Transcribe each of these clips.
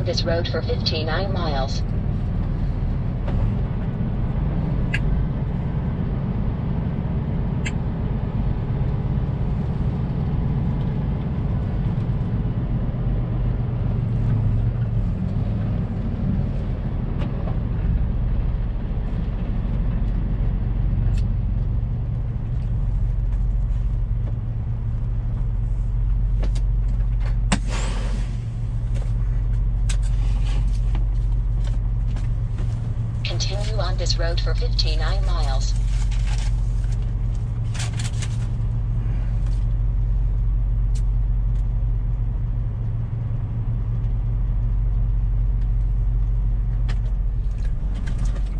on this road for 59 miles. Continue on this road for 59 miles.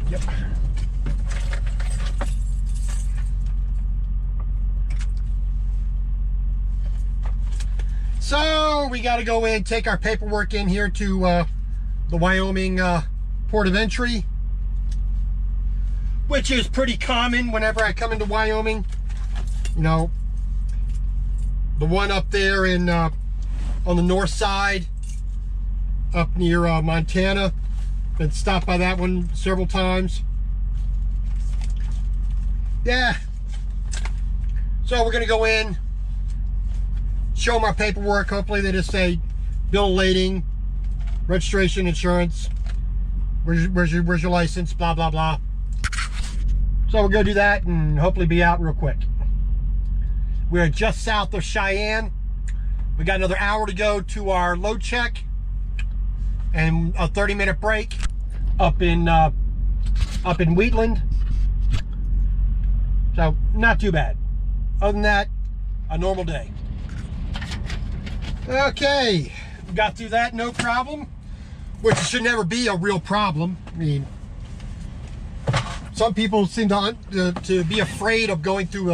Yep. So we got to go in, take our paperwork in here to the Wyoming port of entry, which is pretty common whenever I come into Wyoming. You know, the one up there in on the north side, up near Montana. Been stopped by that one several times. Yeah. So we're gonna go in, show them our paperwork. Hopefully they just say bill of lading, registration, insurance, where's your license, blah blah blah. So we're gonna do that and hopefully be out real quick. We're just south of Cheyenne. We got another hour to go to our load check and a 30-minute break up in Wheatland. So not too bad. Other than that, a normal day. Okay, got through that, no problem, which should never be a real problem. I mean, some people seem to be afraid of going through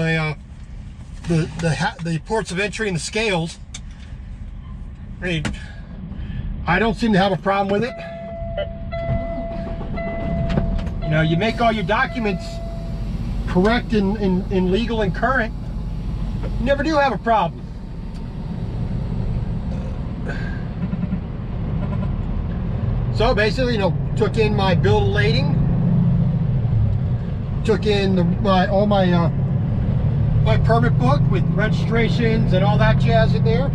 the ports of entry and the scales. I mean, I don't seem to have a problem with it. You know, you make all your documents correct and legal and current, you never do have a problem. So basically, you know, took in my bill of lading, took in all my permit book with registrations and all that jazz in there.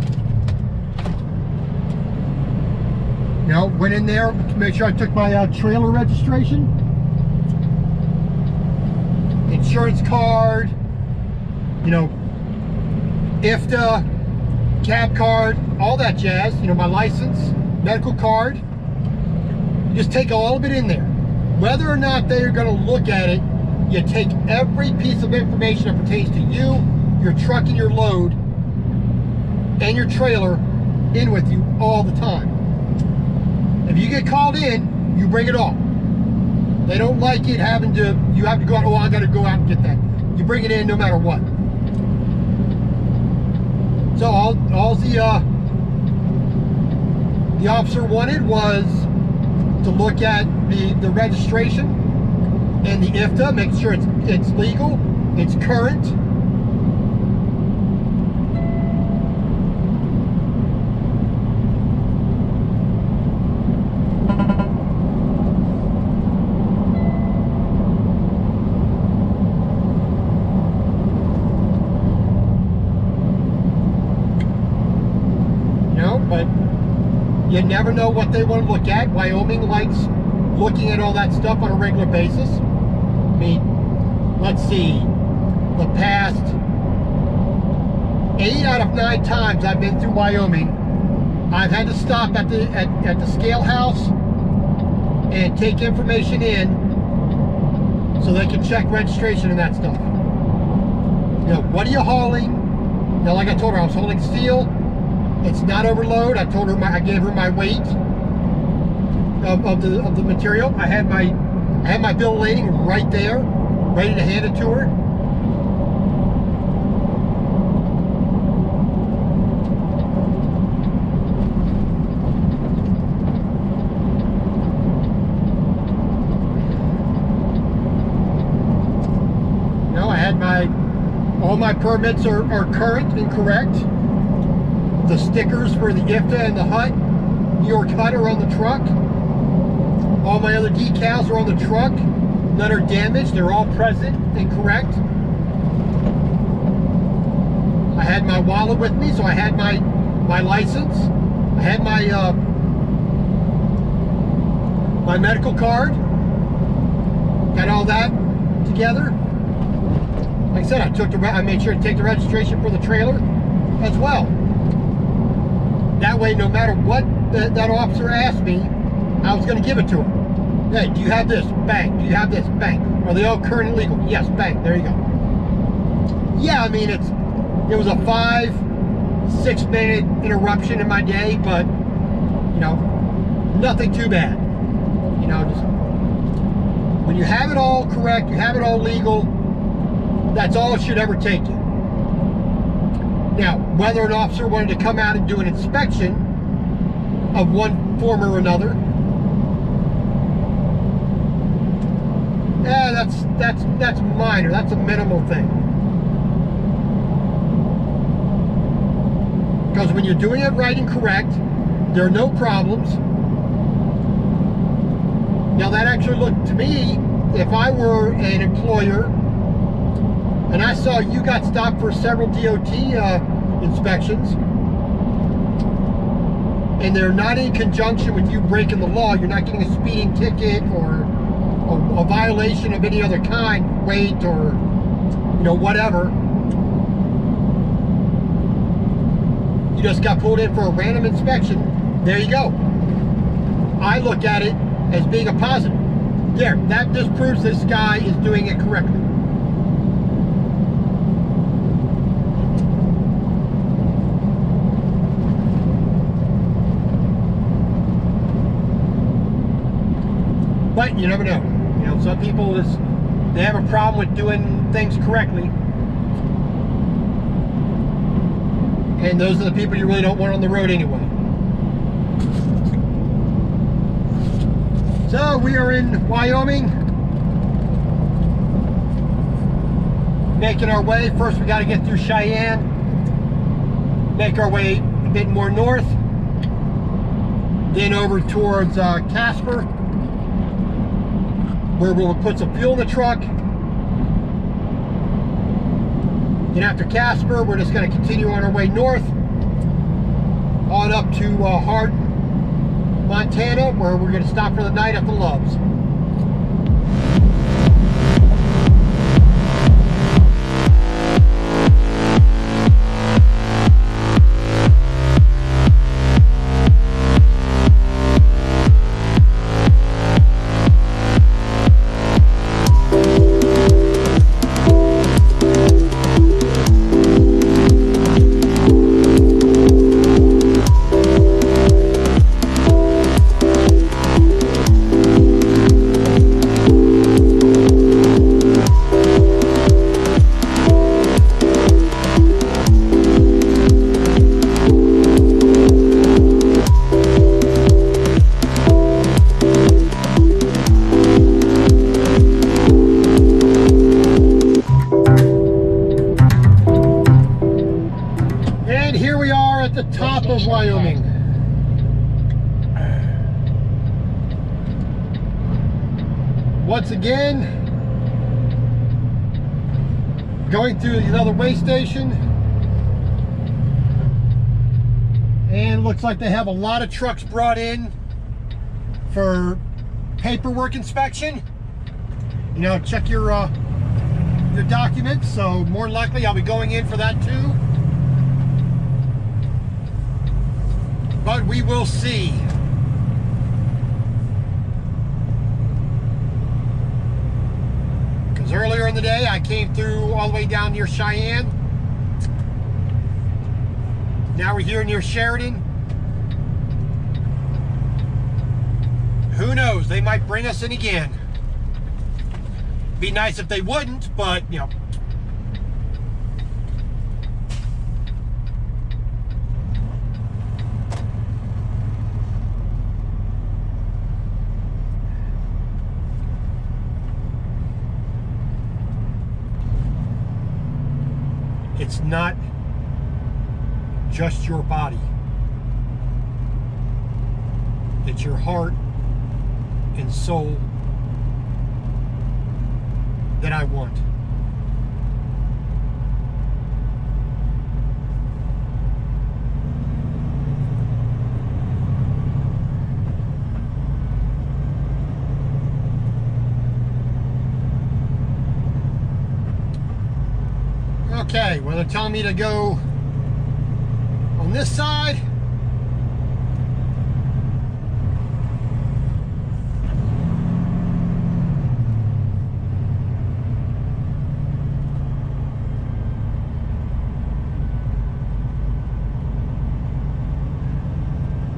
You know, went in there to make sure I took my trailer registration, insurance card, you know, IFTA, cab card, all that jazz, you know, my license, medical card. Just take all of it in there. Whether or not they're going to look at it, you take every piece of information that pertains to you, your truck and your load, and your trailer in with you all the time. If you get called in, you bring it all. They don't like it having to, you have to go out, oh, I got to go out and get that. You bring it in no matter what. So all the officer wanted was to look at the registration and the IFTA, make sure it's legal, it's current. You know, but you never know what they want to look at. Wyoming likes looking at all that stuff on a regular basis. I mean, let's see, the past 8 out of 9 times I've been through Wyoming, I've had to stop at the scale house and take information in so they can check registration and that stuff. You know, what are you hauling? Now, like I told her, I was hauling steel. It's not overload. I told her I gave her my weight of the material. I had my bill of lading right there, ready to hand it to her. You know, I had all my permits are current and correct. The stickers for the IFTA and the HUT New York HUD are on the truck. All my other decals are on the truck. None are damaged. They're all present and correct. I had my wallet with me, so I had my license. I had my my medical card. Got all that together. Like I said, I made sure to take the registration for the trailer as well. That way, no matter what that officer asked me, I was going to give it to him. Hey, do you have this? Bang. Do you have this? Bang. Are they all current and legal? Yes. Bang. There you go. Yeah, I mean, it was a 5-6 minute interruption in my day, but, you know, nothing too bad. You know, just when you have it all correct, you have it all legal, that's all it should ever take you. Now, whether an officer wanted to come out and do an inspection of one form or another, that's minor. That's a minimal thing. Because when you're doing it right and correct, there are no problems. Now that actually looked to me, if I were an employer and I saw you got stopped for several DOT inspections, and they're not in conjunction with you breaking the law, you're not getting a speeding ticket or a violation of any other kind, weight or, you know, whatever. You just got pulled in for a random inspection. There you go. I look at it as being a positive. There, that just proves this guy is doing it correctly. But you never know. You know, some people they have a problem with doing things correctly. And those are the people you really don't want on the road anyway. So we are in Wyoming, making our way. First we got to get through Cheyenne, make our way a bit more north, then over towards Casper, where we'll put some fuel in the truck. Then after Casper, we're just going to continue on our way north, on up to Hart, Montana, where we're going to stop for the night at the Loves. Wyoming. Once again, going through another way station, and looks like they have a lot of trucks brought in for paperwork inspection. You know, check your documents. So more than likely I'll be going in for that too. But we will see. Because earlier in the day I came through all the way down near Cheyenne. Now we're here near Sheridan. Who knows? They might bring us in again. Be nice if they wouldn't, but you know. It's not just your body. It's your heart and soul that I want. Okay, well, they're telling me to go on this side.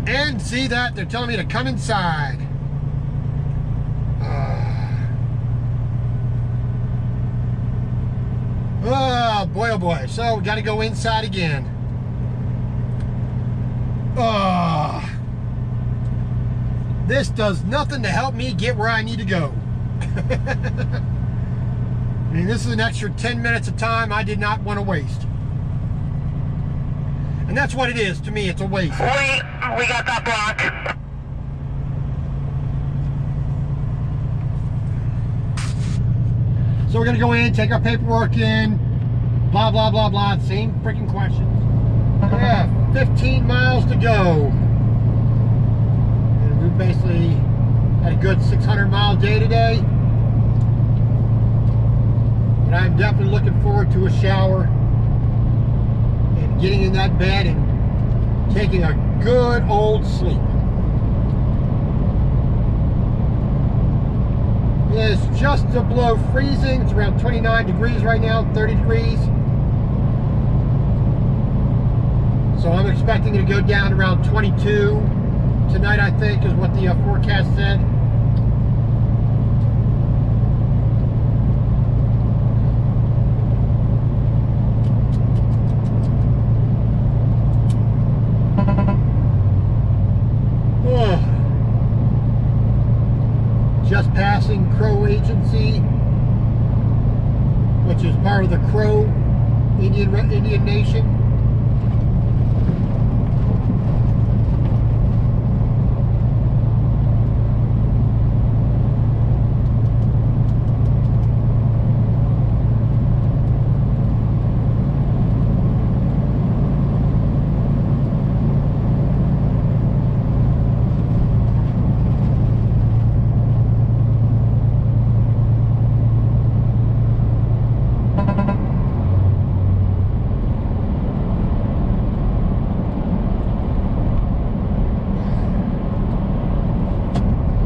And see that? They're telling me to come inside. Oh boy, oh boy. So we got to go inside again. This does nothing to help me get where I need to go. I mean, this is an extra 10 minutes of time I did not want to waste. And that's what it is to me. It's a waste. We got that block. So we're gonna go in, take our paperwork in, blah, blah, blah, blah. Same freaking questions. Yeah, 15 miles to go. And we basically had a good 600-mile day today. But I'm definitely looking forward to a shower and getting in that bed and taking a good old sleep. It's just below freezing. It's around 29 degrees right now, 30 degrees. So I'm expecting it to go down around 22 tonight, I think, is what the forecast said. Just passing Crow Agency, which is part of the Crow Indian Nation.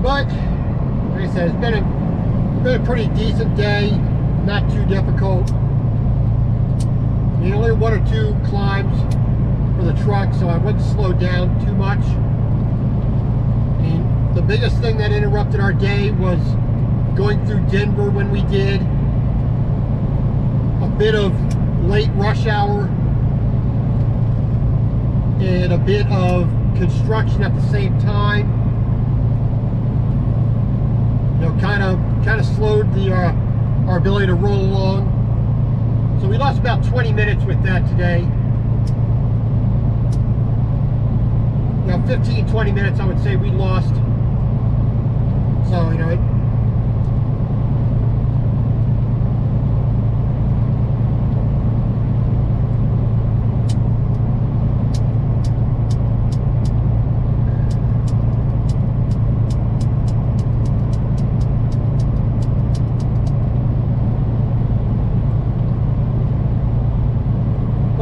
But, like I said, it's been a pretty decent day, not too difficult. I mean, only one or two climbs for the truck, so I wouldn't slow down too much. I mean, the biggest thing that interrupted our day was going through Denver when we did. A bit of late rush hour and a bit of construction at the same time. You know, kind of slowed our ability to roll along. So we lost about 20 minutes with that today. You know, 15, 20 minutes I would say we lost. So, you know,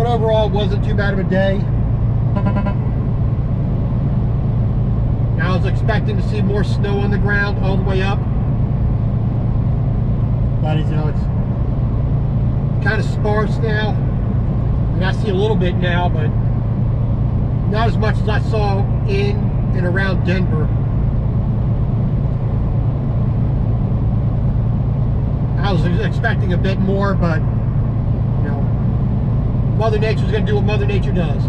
overall, it wasn't too bad of a day. I was expecting to see more snow on the ground all the way up. But, you know, it's kind of sparse now. And I see a little bit now, but not as much as I saw in and around Denver. I was expecting a bit more, but Mother Nature's going to do what Mother Nature does.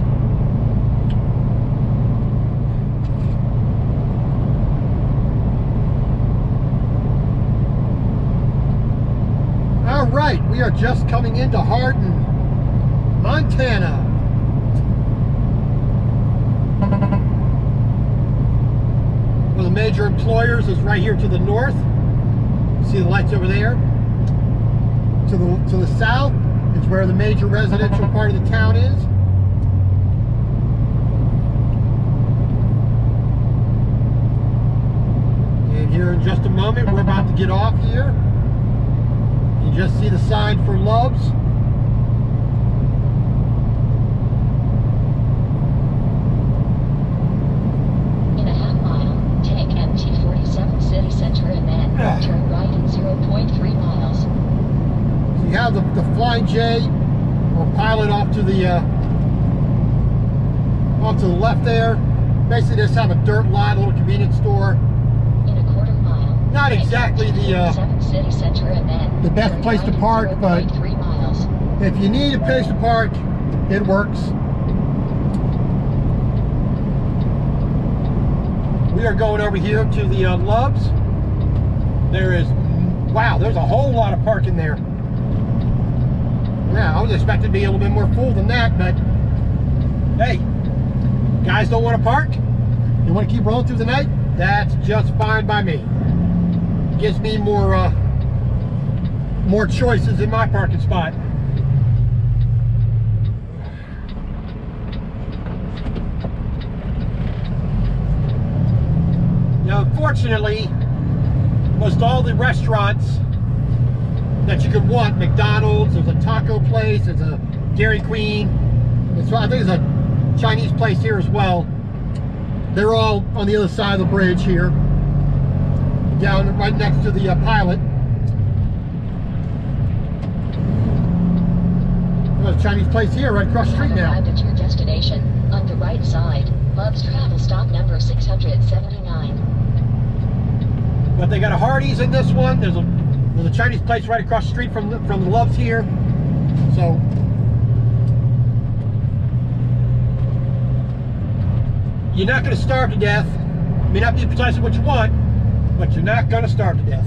All right, we are just coming into Hardin, Montana. the major employers is right here to the north. See the lights over there? To the south is where the major residential part of the town is. And here in just a moment, we're about to get off here. You just see the sign for Love's. In a half mile, take MT-47 City Center and then turn right in 0.3 miles. So you have the Flying J or Pilot off to the left there. Basically, just have a dirt lot, a little convenience store. In a quarter mile, Not exactly the City Center and then the best turn place to right in park, but 0.3 miles. if you need a place to park, it works. We are going over here to the Love's. There is, wow, there's a whole lot of parking there. Yeah, I was expecting to be a little bit more full than that, but hey, guys don't want to park? You want to keep rolling through the night? That's just fine by me. Gives me more choices in my parking spot. Now, unfortunately, most all the restaurants that you could want, McDonald's, there's a taco place, there's a Dairy Queen, I think there's a Chinese place here as well. They're all on the other side of the bridge here, down right next to the Pilot. There's a Chinese place here right across the street now. Arrived at your destination on the right side. Love's travel stop number 679. But they got a Hardee's in this one. There's a Chinese place right across the street from the Love's here. So you're not going to starve to death. May not be precisely what you want, but you're not going to starve to death.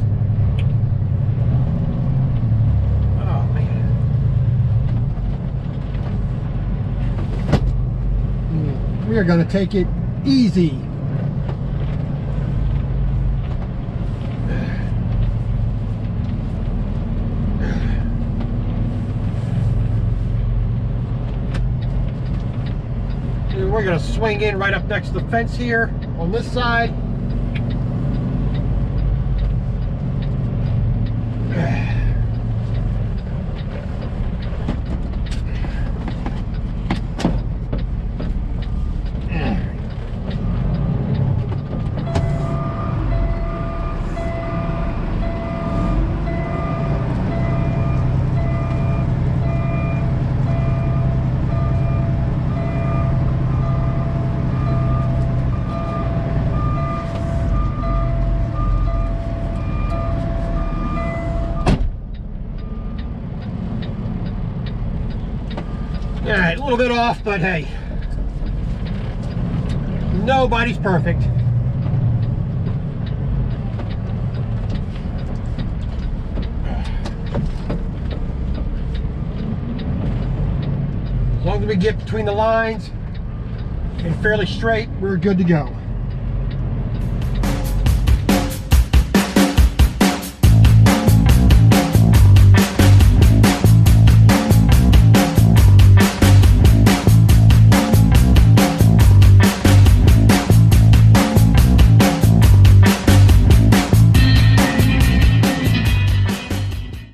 Oh man. We are going to take it easy. We're going to swing in right up next to the fence here on this side. Alright, a little bit off, but hey, nobody's perfect. As long as we get between the lines and fairly straight, we're good to go.